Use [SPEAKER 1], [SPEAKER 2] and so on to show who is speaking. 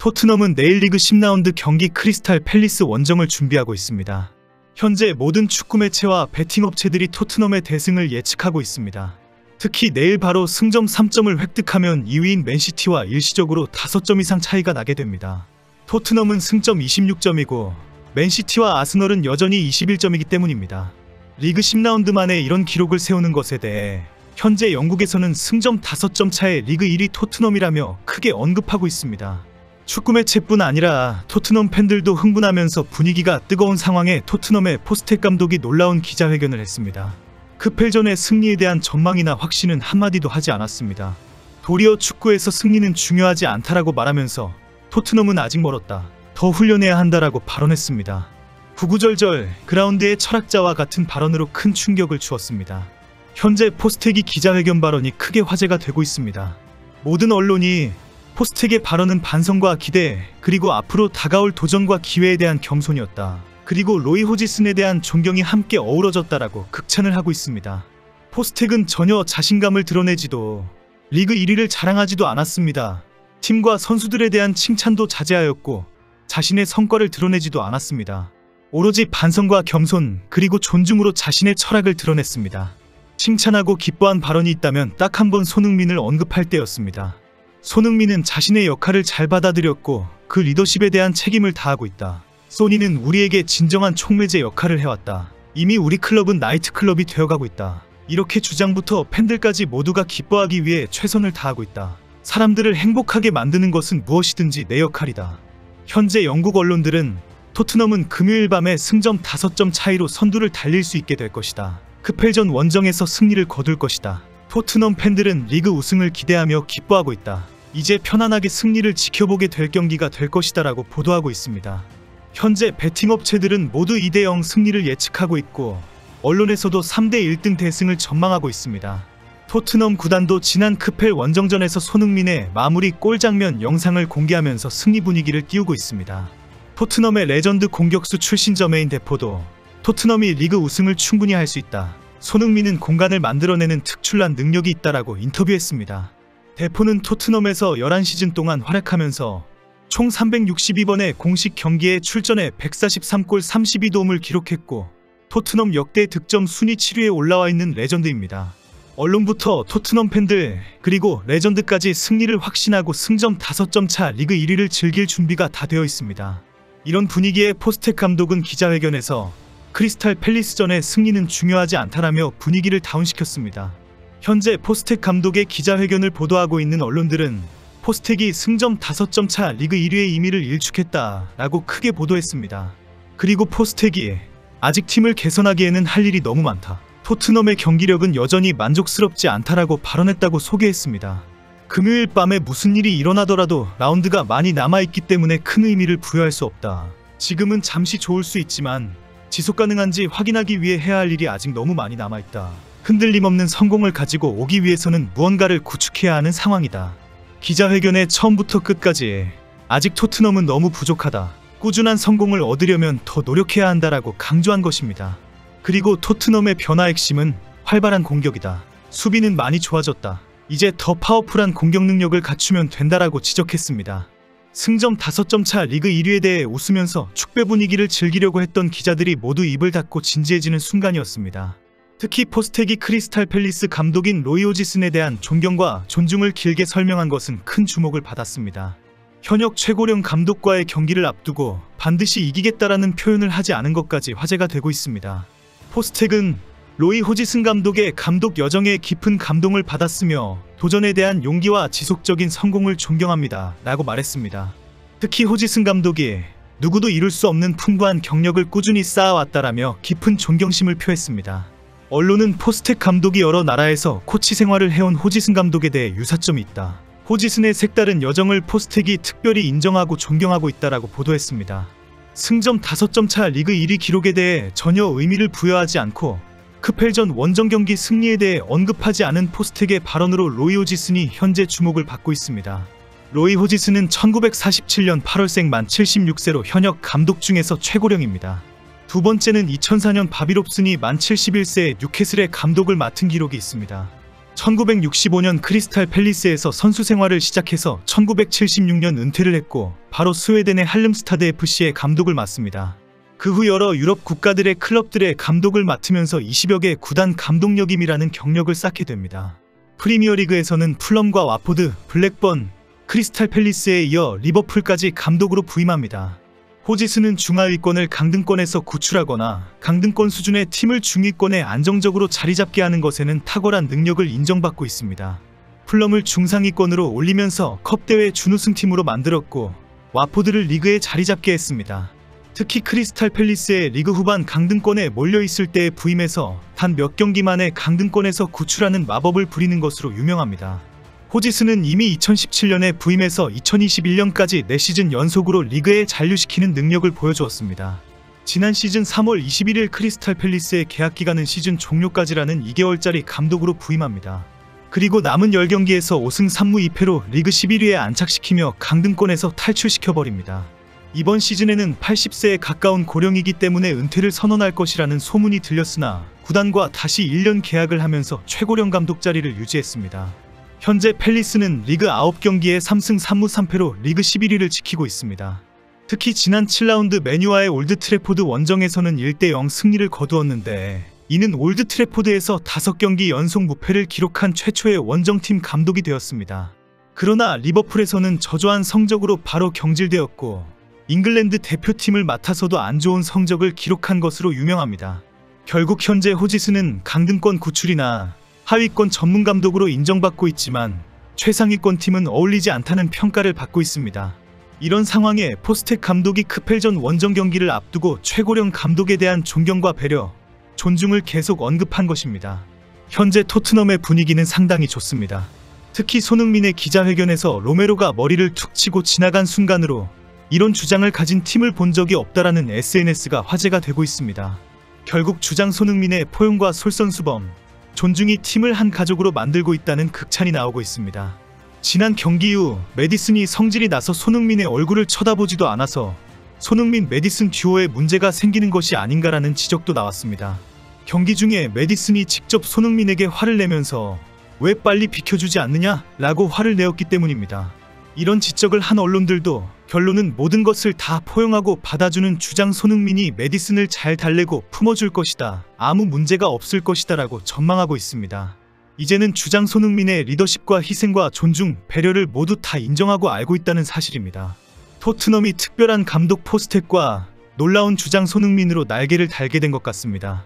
[SPEAKER 1] 토트넘은 내일 리그 10라운드 경기 크리스탈 팰리스 원정을 준비하고 있습니다. 현재 모든 축구 매체와 베팅 업체들이 토트넘의 대승을 예측하고 있습니다. 특히 내일 바로 승점 3점을 획득하면 2위인 맨시티와 일시적으로 5점 이상 차이가 나게 됩니다. 토트넘은 승점 26점이고 맨시티와 아스널은 여전히 21점이기 때문입니다. 리그 10라운드 만에 이런 기록을 세우는 것에 대해 현재 영국에서는 승점 5점 차의 리그 1위 토트넘이라며 크게 언급하고 있습니다. 축구 매체뿐 아니라 토트넘 팬들도 흥분하면서 분위기가 뜨거운 상황에 토트넘의 포스텍 감독이 놀라운 기자회견을 했습니다. 크펠전의 승리에 대한 전망이나 확신은 한마디도 하지 않았습니다. 도리어 축구에서 승리는 중요하지 않다라고 말하면서 토트넘은 아직 멀었다, 더 훈련해야 한다라고 발언했습니다. 구구절절 그라운드의 철학자와 같은 발언으로 큰 충격을 주었습니다. 현재 포스텍이 기자회견 발언이 크게 화제가 되고 있습니다. 모든 언론이 포스텍의 발언은 반성과 기대, 그리고 앞으로 다가올 도전과 기회에 대한 겸손이었다, 그리고 로이 호지슨에 대한 존경이 함께 어우러졌다라고 극찬을 하고 있습니다. 포스텍은 전혀 자신감을 드러내지도 리그 1위를 자랑하지도 않았습니다. 팀과 선수들에 대한 칭찬도 자제하였고 자신의 성과를 드러내지도 않았습니다. 오로지 반성과 겸손, 그리고 존중으로 자신의 철학을 드러냈습니다. 칭찬하고 기뻐한 발언이 있다면 딱 한 번 손흥민을 언급할 때였습니다. 손흥민은 자신의 역할을 잘 받아들였고 그 리더십에 대한 책임을 다하고 있다. 소니는 우리에게 진정한 촉매제 역할을 해왔다. 이미 우리 클럽은 나이트클럽이 되어가고 있다. 이렇게 주장부터 팬들까지 모두가 기뻐하기 위해 최선을 다하고 있다. 사람들을 행복하게 만드는 것은 무엇이든지 내 역할이다. 현재 영국 언론들은 토트넘은 금요일 밤에 승점 5점 차이로 선두를 달릴 수 있게 될 것이다. 크펠전 원정에서 승리를 거둘 것이다. 토트넘 팬들은 리그 우승을 기대하며 기뻐하고 있다. 이제 편안하게 승리를 지켜보게 될 경기가 될 것이다 라고 보도하고 있습니다. 현재 베팅 업체들은 모두 2대0 승리를 예측하고 있고 언론에서도 3대 1등 대승을 전망하고 있습니다. 토트넘 구단도 지난 크펠 원정전에서 손흥민의 마무리 골 장면 영상을 공개하면서 승리 분위기를 띄우고 있습니다. 토트넘의 레전드 공격수 출신 저메인 데포도 토트넘이 리그 우승을 충분히 할 수 있다, 손흥민은 공간을 만들어내는 특출난 능력이 있다라고 인터뷰했습니다. 데포는 토트넘에서 11시즌 동안 활약하면서 총 362번의 공식 경기에 출전해 143골 32도움을 기록했고 토트넘 역대 득점 순위 7위에 올라와 있는 레전드입니다. 언론부터 토트넘 팬들, 그리고 레전드까지 승리를 확신하고 승점 5점 차 리그 1위를 즐길 준비가 다 되어 있습니다. 이런 분위기에 포스텍 감독은 기자회견에서 크리스탈 팰리스전의 승리는 중요하지 않다라며 분위기를 다운시켰습니다. 현재 포스텍 감독의 기자회견을 보도하고 있는 언론들은 포스텍이 승점 5점 차 리그 1위의 의미를 일축했다라고 크게 보도했습니다. 그리고 포스텍이 아직 팀을 개선하기에는 할 일이 너무 많다, 토트넘의 경기력은 여전히 만족스럽지 않다라고 발언했다고 소개했습니다. 금요일 밤에 무슨 일이 일어나더라도 라운드가 많이 남아있기 때문에 큰 의미를 부여할 수 없다. 지금은 잠시 좋을 수 있지만 지속 가능한지 확인하기 위해 해야 할 일이 아직 너무 많이 남아있다. 흔들림 없는 성공을 가지고 오기 위해서는 무언가를 구축해야 하는 상황이다. 기자회견의 처음부터 끝까지 아직 토트넘은 너무 부족하다, 꾸준한 성공을 얻으려면 더 노력해야 한다라고 강조한 것입니다. 그리고 토트넘의 변화 핵심은 활발한 공격이다. 수비는 많이 좋아졌다. 이제 더 파워풀한 공격 능력을 갖추면 된다라고 지적했습니다. 승점 5점 차 리그 1위에 대해 웃으면서 축배 분위기를 즐기려고 했던 기자들이 모두 입을 닫고 진지해지는 순간이었습니다. 특히 포스텍이 크리스탈 팰리스 감독인 로이 호지슨에 대한 존경과 존중을 길게 설명한 것은 큰 주목을 받았습니다. 현역 최고령 감독과의 경기를 앞두고 반드시 이기겠다라는 표현을 하지 않은 것까지 화제가 되고 있습니다. 포스텍은 로이 호지슨 감독의 감독 여정에 깊은 감동을 받았으며 도전에 대한 용기와 지속적인 성공을 존경합니다 라고 말했습니다. 특히 호지슨 감독이 누구도 이룰 수 없는 풍부한 경력을 꾸준히 쌓아왔다라며 깊은 존경심을 표했습니다. 언론은 포스텍 감독이 여러 나라에서 코치 생활을 해온 호지슨 감독에 대해 유사점이 있다, 호지슨의 색다른 여정을 포스텍이 특별히 인정하고 존경하고 있다라고 보도했습니다. 승점 5점 차 리그 1위 기록에 대해 전혀 의미를 부여하지 않고 크펠전 원정 경기 승리에 대해 언급하지 않은 포스텍의 발언으로 로이 호지슨이 현재 주목을 받고 있습니다. 로이 호지슨은 1947년 8월생 만 76세로 현역 감독 중에서 최고령입니다. 두 번째는 2004년 바비 롭슨이 만 71세에 뉴캐슬의 감독을 맡은 기록이 있습니다. 1965년 크리스탈 팰리스에서 선수 생활을 시작해서 1976년 은퇴를 했고 바로 스웨덴의 할름스타드 FC의 감독을 맡습니다. 그 후 여러 유럽 국가들의 클럽들의 감독을 맡으면서 20여 개 구단 감독역임이라는 경력을 쌓게 됩니다. 프리미어리그에서는 풀럼과 와포드, 블랙번, 크리스탈 팰리스에 이어 리버풀까지 감독으로 부임합니다. 호지스는 중하위권을 강등권에서 구출하거나 강등권 수준의 팀을 중위권에 안정적으로 자리잡게 하는 것에는 탁월한 능력을 인정받고 있습니다. 풀럼을 중상위권으로 올리면서 컵대회 준우승팀으로 만들었고 와포드를 리그에 자리잡게 했습니다. 특히 크리스탈 팰리스의 리그 후반 강등권에 몰려있을 때의 부임에서 단 몇 경기 만에 강등권에서 구출하는 마법을 부리는 것으로 유명합니다. 호지스는 이미 2017년에 부임해서 2021년까지 4시즌 연속으로 리그에 잔류시키는 능력을 보여주었습니다. 지난 시즌 3월 21일 크리스탈 팰리스의 계약기간은 시즌 종료까지라는 2개월짜리 감독으로 부임합니다. 그리고 남은 10경기에서 5승 3무 2패로 리그 11위에 안착시키며 강등권에서 탈출시켜버립니다. 이번 시즌에는 80세에 가까운 고령이기 때문에 은퇴를 선언할 것이라는 소문이 들렸으나 구단과 다시 1년 계약을 하면서 최고령 감독 자리를 유지했습니다. 현재 팰리스는 리그 9경기에 3승 3무 3패로 리그 11위를 지키고 있습니다. 특히 지난 7라운드 맨유와의 올드 트래포드 원정에서는 1대0 승리를 거두었는데 이는 올드 트래포드에서 5경기 연속 무패를 기록한 최초의 원정팀 감독이 되었습니다. 그러나 리버풀에서는 저조한 성적으로 바로 경질되었고 잉글랜드 대표팀을 맡아서도 안 좋은 성적을 기록한 것으로 유명합니다. 결국 현재 호지스는 강등권 구출이나 하위권 전문 감독으로 인정받고 있지만 최상위권 팀은 어울리지 않다는 평가를 받고 있습니다. 이런 상황에 포스텍 감독이 크펠전 원정 경기를 앞두고 최고령 감독에 대한 존경과 배려, 존중을 계속 언급한 것입니다. 현재 토트넘의 분위기는 상당히 좋습니다. 특히 손흥민의 기자회견에서 로메로가 머리를 툭 치고 지나간 순간으로 이런 주장을 가진 팀을 본 적이 없다라는 SNS가 화제가 되고 있습니다. 결국 주장 손흥민의 포용과 솔선수범, 존중이 팀을 한 가족으로 만들고 있다는 극찬이 나오고 있습니다. 지난 경기 후 메디슨이 성질이 나서 손흥민의 얼굴을 쳐다보지도 않아서 손흥민 메디슨 듀오에 문제가 생기는 것이 아닌가라는 지적도 나왔습니다. 경기 중에 메디슨이 직접 손흥민에게 화를 내면서 왜 빨리 비켜주지 않느냐? 라고 화를 내었기 때문입니다. 이런 지적을 한 언론들도 결론은 모든 것을 다 포용하고 받아주는 주장 손흥민이 메디슨을 잘 달래고 품어줄 것이다. 아무 문제가 없을 것이다 라고 전망하고 있습니다. 이제는 주장 손흥민의 리더십과 희생과 존중, 배려를 모두 다 인정하고 알고 있다는 사실입니다. 토트넘이 특별한 감독 포스텍과 놀라운 주장 손흥민으로 날개를 달게 된 것 같습니다.